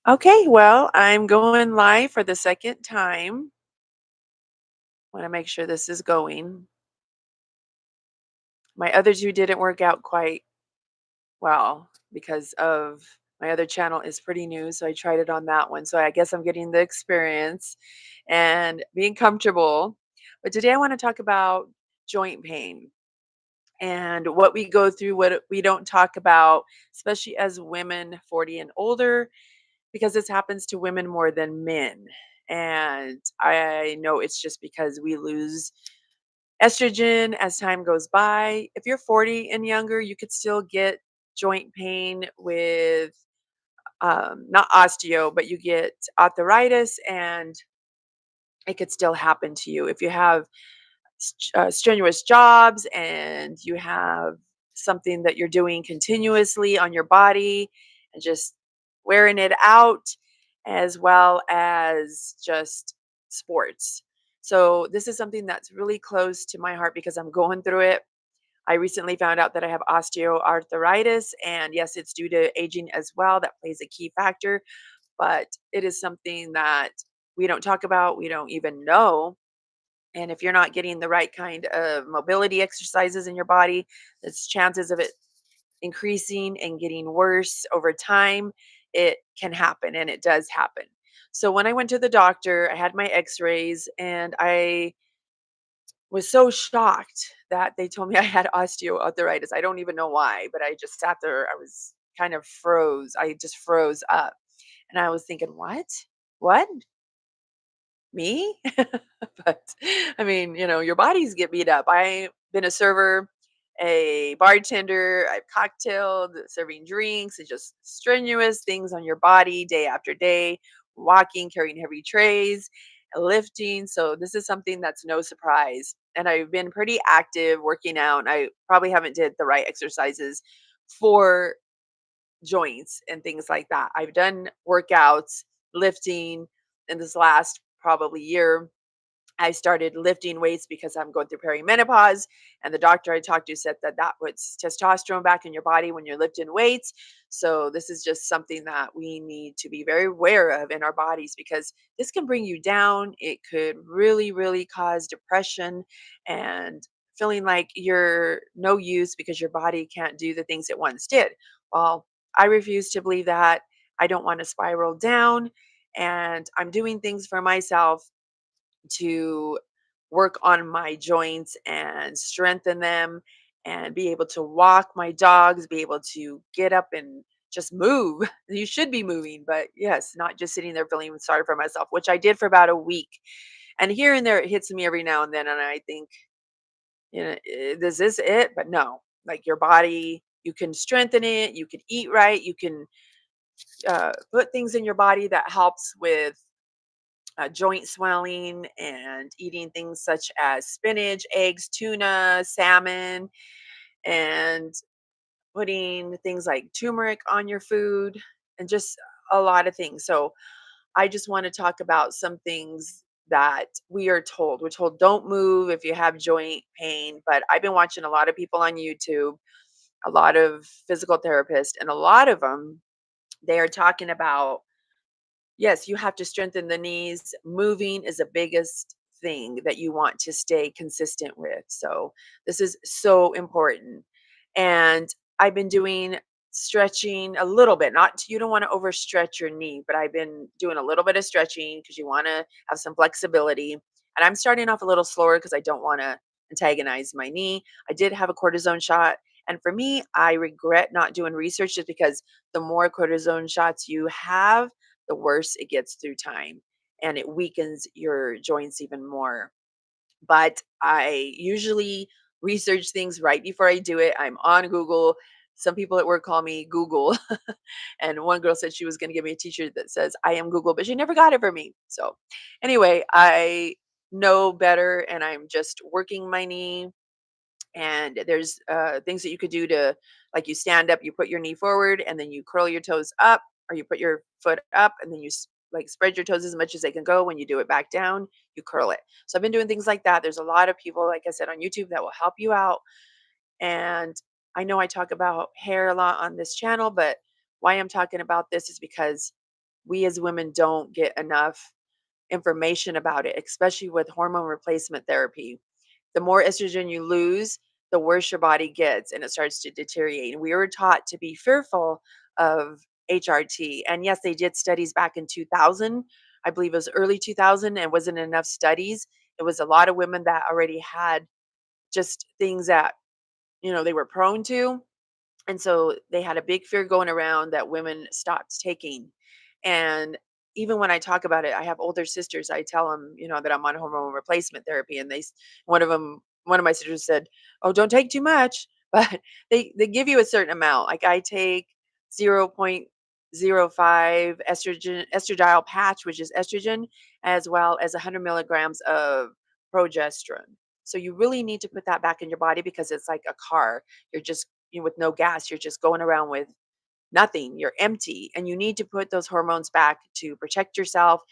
Okay, well, I'm going live for the second time. Want to make sure this is going. My other two didn't work out quite well because of my other channel is pretty new, so I tried it on that one. So I guess I'm getting the experience and being comfortable. But today I want to talk about joint pain and what we go through, what we don't talk about, especially as women 40 and older because this happens to women more than men. And I know it's just because we lose estrogen as time goes by. If you're 40 and younger, you could still get joint pain with not osteo, but you get arthritis and it could still happen to you. If you have strenuous jobs and you have something that you're doing continuously on your body and just wearing it out, as well as just sports. So, this is something that's really close to my heart because I'm going through it. I recently found out that I have osteoarthritis, and yes, it's due to aging as well. That plays a key factor, but it is something that we don't talk about, we don't even know, and if you're not getting the right kind of mobility exercises in your body, there's chances of it increasing and getting worse over time. It can happen and it does happen. So when I went to the doctor, I had my x-rays and I was so shocked that they told me I had osteoarthritis. I don't even know why, but I just sat there. I was kind of froze. I just froze up. And I was thinking, what? What? Me? But, I mean, your bodies get beat up. I've been a server, a bartender, I've cocktailed, serving drinks, and just strenuous things on your body day after day, walking, carrying heavy trays, lifting. So this is something that's no surprise. And I've been pretty active working out. I probably haven't did the right exercises for joints and things like that. I've done workouts, lifting in this last probably year. I started lifting weights because I'm going through perimenopause, and the doctor I talked to said that that puts testosterone back in your body when you're lifting weights. So this is just something that we need to be very aware of in our bodies because this can bring you down. It could really, really cause depression and feeling like you're no use because your body can't do the things it once did. Well, I refuse to believe that. I don't want to spiral down, and I'm doing things for myself to work on my joints and strengthen them and be able to walk my dogs, be able to get up and just move. You should be moving, but yes, not just sitting there feeling sorry for myself, which I did for about a week. And here and there, it hits me every now and then. And I think, this is it. But no, like your body, you can strengthen it, you can eat right, you can put things in your body that helps with joint swelling and eating things such as spinach, eggs, tuna, salmon, and putting things like turmeric on your food and just a lot of things. So I just want to talk about some things that we are told. We're told don't move if you have joint pain, but I've been watching a lot of people on YouTube, a lot of physical therapists, and a lot of them they are talking about yes, you have to strengthen the knees. Moving is the biggest thing that you want to stay consistent with. So, this is so important. And I've been doing stretching a little bit. Not you don't want to overstretch your knee, but I've been doing a little bit of stretching because you want to have some flexibility. And I'm starting off a little slower because I don't want to antagonize my knee. I did have a cortisone shot. And for me, I regret not doing research just because the more cortisone shots you have, the worse it gets through time and it weakens your joints even more. But I usually research things right before I do it. I'm on Google. Some people at work call me Google. And one girl said she was going to give me a t-shirt that says I am Google, but she never got it for me. So anyway, I know better and I'm just working my knee and there's things that you could do to like you stand up, you put your knee forward and then you curl your toes up or you put your foot up and then you like spread your toes as much as they can go. When you do it back down, you curl it. So I've been doing things like that. There's a lot of people, like I said, on YouTube that will help you out. And I know I talk about hair a lot on this channel, but why I'm talking about this is because we as women don't get enough information about it, especially with hormone replacement therapy. The more estrogen you lose, the worse your body gets and it starts to deteriorate. And we were taught to be fearful of HRT. And yes, they did studies back in 2000. I believe it was early 2000 and wasn't enough studies. It was a lot of women that already had just things that, they were prone to, and so they had a big fear going around that women stopped taking. And even when I talk about it, I have older sisters. I tell them, that I'm on hormone replacement therapy, and one of my sisters said, "Oh, don't take too much." But they give you a certain amount. Like I take 0.05 estradiol patch, which is estrogen, as well as 100 milligrams of progesterone. So you really need to put that back in your body because it's like a car. You're just with no gas, you're just going around with nothing. You're empty, and you need to put those hormones back to protect yourself.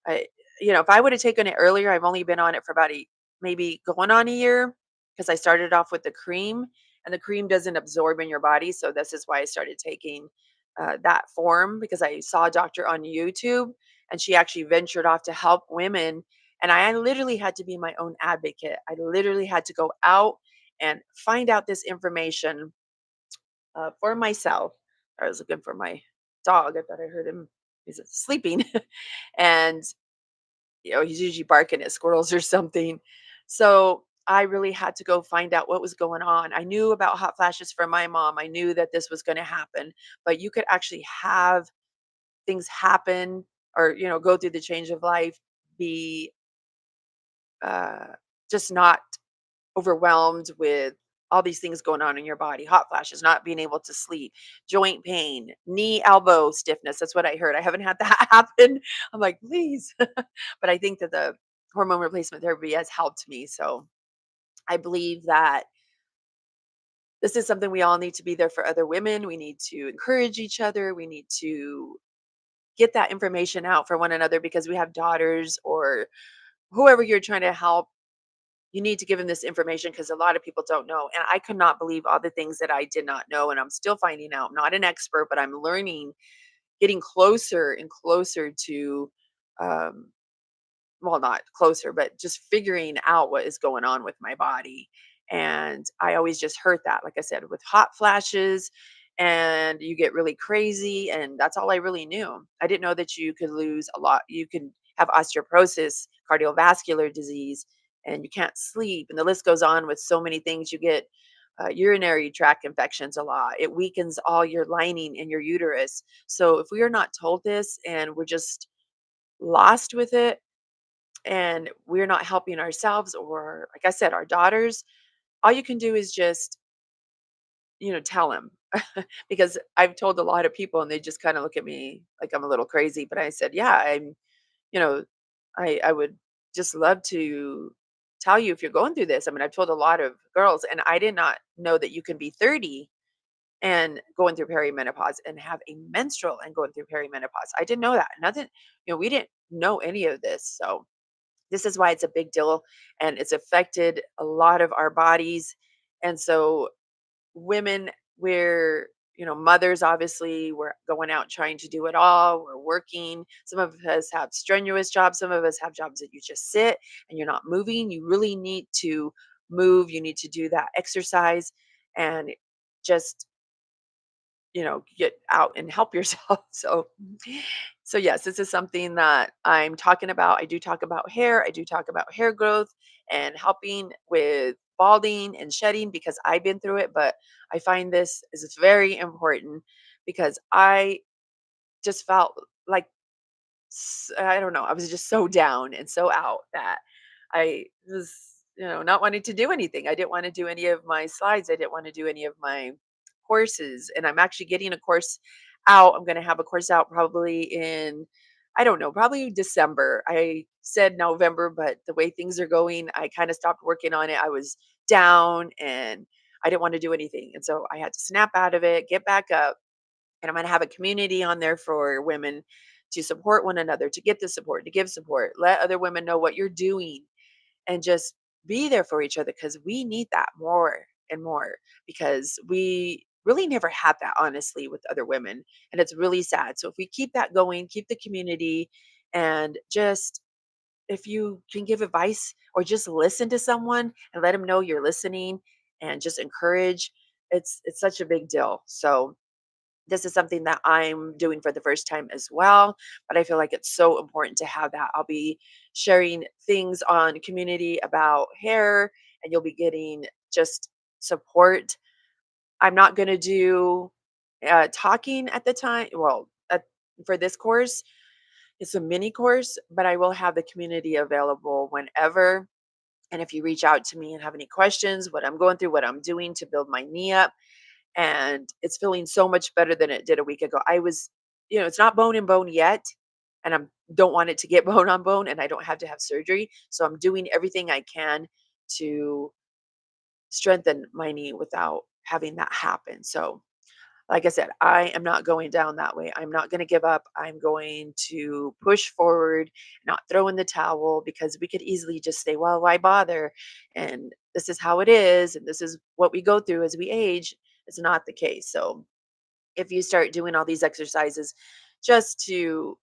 I, if I would have taken it earlier, I've only been on it for about maybe going on a year because I started off with the cream, and the cream doesn't absorb in your body. So this is why I started taking that form because I saw a doctor on YouTube, and she actually ventured off to help women. And I literally had to be my own advocate. I literally had to go out and find out this information for myself. I was looking for my dog. I thought I heard him. He's sleeping, and he's usually barking at squirrels or something. So I really had to go find out what was going on. I knew about hot flashes from my mom. I knew that this was going to happen, but you could actually have things happen or go through the change of life, be uh, just not overwhelmed with all these things going on in your body, hot flashes, not being able to sleep, joint pain, knee, elbow stiffness. That's what I heard. I haven't had that happen. I'm like, please. But I think that the hormone replacement therapy has helped me. So I believe that this is something we all need to be there for other women. We need to encourage each other. We need to get that information out for one another because we have daughters or whoever you're trying to help. You need to give them this information because a lot of people don't know. And I could not believe all the things that I did not know. And I'm still finding out. I'm not an expert, but I'm learning, getting closer and closer to, um, well, not closer, but just figuring out what is going on with my body. And I always just heard that, like I said, with hot flashes and you get really crazy. And that's all I really knew. I didn't know that you could lose a lot. You can have osteoporosis, cardiovascular disease, and you can't sleep. And the list goes on with so many things. You get urinary tract infections a lot. It weakens all your lining in your uterus. So if we are not told this and we're just lost with it, and we're not helping ourselves or like I said, our daughters, all you can do is just, tell them. Because I've told a lot of people and they just kind of look at me like I'm a little crazy. But I said, yeah, you know, I would just love to tell you if you're going through this. I mean, I've told a lot of girls and I did not know that you can be 30 and going through perimenopause and have a menstrual and going through perimenopause. I didn't know that. Nothing, we didn't know any of this. So this is why it's a big deal and it's affected a lot of our bodies. And so women, we're, mothers, obviously, we're going out trying to do it all. We're working. Some of us have strenuous jobs. Some of us have jobs that you just sit and you're not moving. You really need to move. You need to do that exercise and just get out and help yourself. So yes, this is something that I'm talking about. I do talk about hair. I do talk about hair growth and helping with balding and shedding because I've been through it. But I find this is very important because I just felt like I don't know. I was just so down and so out that I was, not wanting to do anything. I didn't want to do any of my slides. I didn't want to do any of my courses. And I'm actually getting a course out. I'm going to have a course out probably in, I don't know, probably December. I said November, but the way things are going, I kind of stopped working on it. I was down and I didn't want to do anything. And so I had to snap out of it, get back up, and I'm going to have a community on there for women to support one another, to get the support, to give support, let other women know what you're doing, and just be there for each other because we need that more and more because we really never had that honestly with other women. And it's really sad. So if we keep that going, keep the community, and just if you can give advice or just listen to someone and let them know you're listening and just encourage, it's such a big deal. So this is something that I'm doing for the first time as well, but I feel like it's so important to have that. I'll be sharing things on community about hair, and you'll be getting just support. I'm not going to do talking at the time. Well, for this course, it's a mini course, but I will have the community available whenever. And if you reach out to me and have any questions, what I'm going through, what I'm doing to build my knee up, and it's feeling so much better than it did a week ago. I was, it's not bone and bone yet, and I don't want it to get bone on bone, and I don't have to have surgery. So I'm doing everything I can to strengthen my knee without having that happen. So like I said, I am not going down that way. I'm not going to give up. I'm going to push forward, not throw in the towel, because we could easily just say, well, why bother? And this is how it is. And this is what we go through as we age. It's not the case. So if you start doing all these exercises just to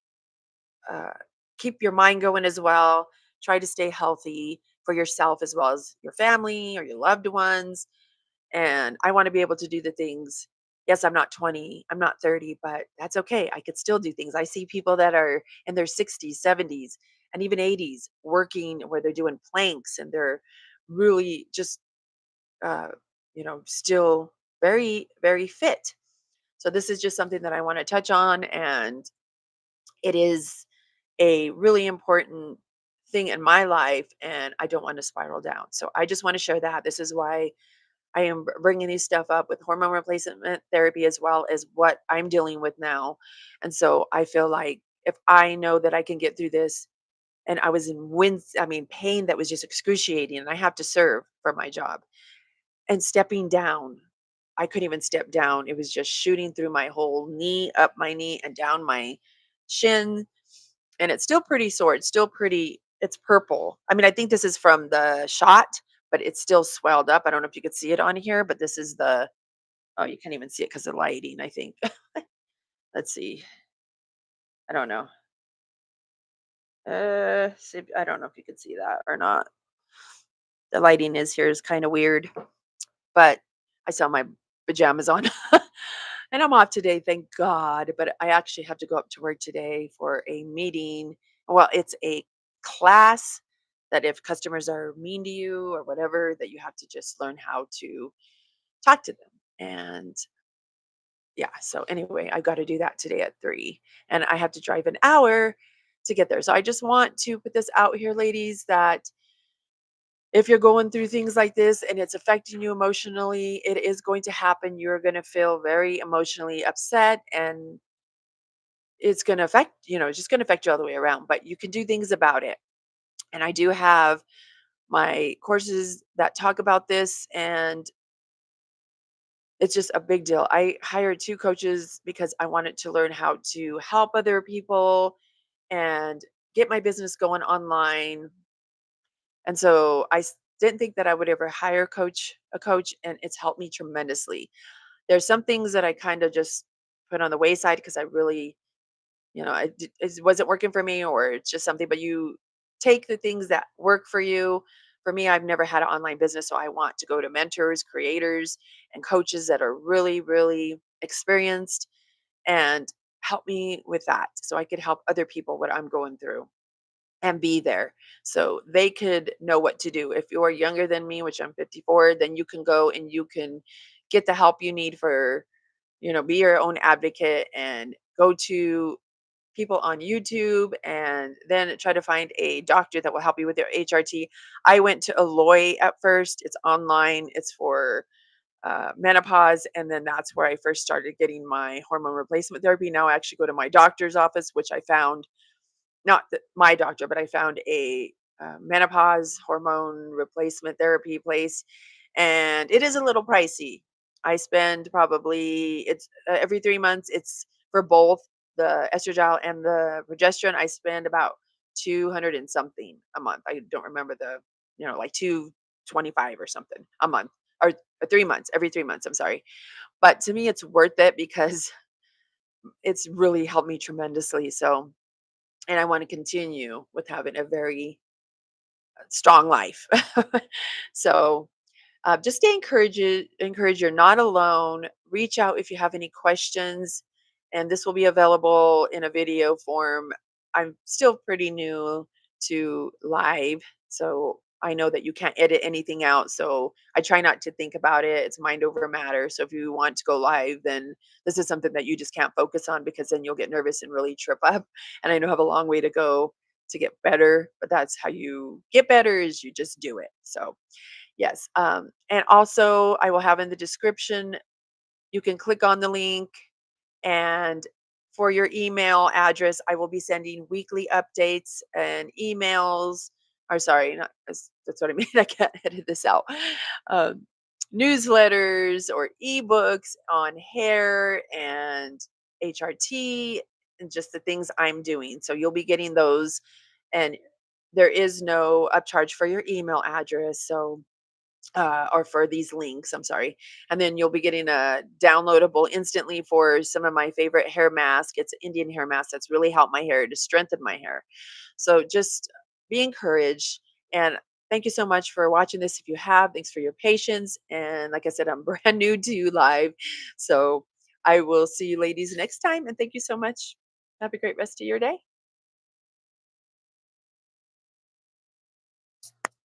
uh, keep your mind going as well, try to stay healthy for yourself as well as your family or your loved ones, and I want to be able to do the things. Yes, I'm not 20, I'm not 30, but that's okay. I could still do things. I see people that are in their 60s, 70s, and even 80s working where they're doing planks and they're really just, uh, still very, very fit. So, this is just something that I want to touch on. And it is a really important thing in my life. And I don't want to spiral down. So, I just want to share that. This is why I am bringing these stuff up with hormone replacement therapy as well as what I'm dealing with now. And so I feel like if I know that I can get through this, and I was in pain that was just excruciating, and I have to serve for my job, and stepping down, I couldn't even step down. It was just shooting through my whole knee, up my knee and down my shin. And it's still pretty sore. It's purple. I mean, I think this is from the shot, but it's still swelled up. I don't know if you could see it on here, but this is oh, you can't even see it because of lighting, I think. Let's see. I don't know. I don't know if you can see that or not. The lighting is here is kind of weird, but I saw my pajamas on. And I'm off today, thank God. But I actually have to go up to work today for a meeting. Well, it's a class that if customers are mean to you or whatever, that you have to just learn how to talk to them. And yeah, so anyway, I got to do that today at 3. And I have to drive an hour to get there. So I just want to put this out here, ladies, that if you're going through things like this and it's affecting you emotionally, it is going to happen. You're going to feel very emotionally upset, and it's going to affect, it's just going to affect you all the way around, but you can do things about it. And I do have my courses that talk about this, and it's just a big deal. I hired 2 coaches because I wanted to learn how to help other people and get my business going online. And so didn't think that I would ever hire a coach, and it's helped me tremendously. There's some things that I kind of just put on the wayside because I really, it wasn't working for me, or it's just something, but you take the things that work for you. For me, I've never had an online business, so I want to go to mentors, creators, and coaches that are really, really experienced and help me with that so I could help other people what I'm going through and be there so they could know what to do. If you're younger than me, which I'm 54, then you can go and you can get the help you need for, be your own advocate and go to people on YouTube and then try to find a doctor that will help you with your HRT. I went to Aloy at first. It's online. It's for menopause, and then that's where I first started getting my hormone replacement therapy. Now I actually go to my doctor's office, which I found not my doctor, but I found a menopause hormone replacement therapy place, and it is a little pricey. I spend probably it's every 3 months. It's for both the estradiol and the progesterone. I spend about 200 and something a month. I don't remember like 225 or something a month, or 3 months. Every 3 months. I'm sorry, But to me, it's worth it because it's really helped me tremendously. So, and I want to continue with having a very strong life. So, just stay encouraged. You're not alone. Reach out if you have any questions, and this will be available in a video form. I'm still pretty new to live, so I know that you can't edit anything out. So I try not to think about it. It's mind over matter. So if you want to go live, then this is something that you just can't focus on because then you'll get nervous and really trip up. And I know I have a long way to go to get better, but that's how you get better is you just do it. So yes. And also, I will have in the description, you can click on the link. And for your email address, I will be sending weekly updates and emails. Or, sorry, not, that's what I mean. I can't edit this out. Um, Newsletters or ebooks on hair and HRT and just the things I'm doing. So you'll be getting those. And there is no upcharge for your email address. So or for these links, I'm sorry. And then you'll be getting a downloadable instantly for some of my favorite hair mask. It's an Indian hair mask that's really helped my hair to strengthen my hair. So just be encouraged. And thank you so much for watching this. If you have, thanks for your patience. And like I said, I'm brand new to you live. So I will see you ladies next time. And thank you so much. Have a great rest of your day.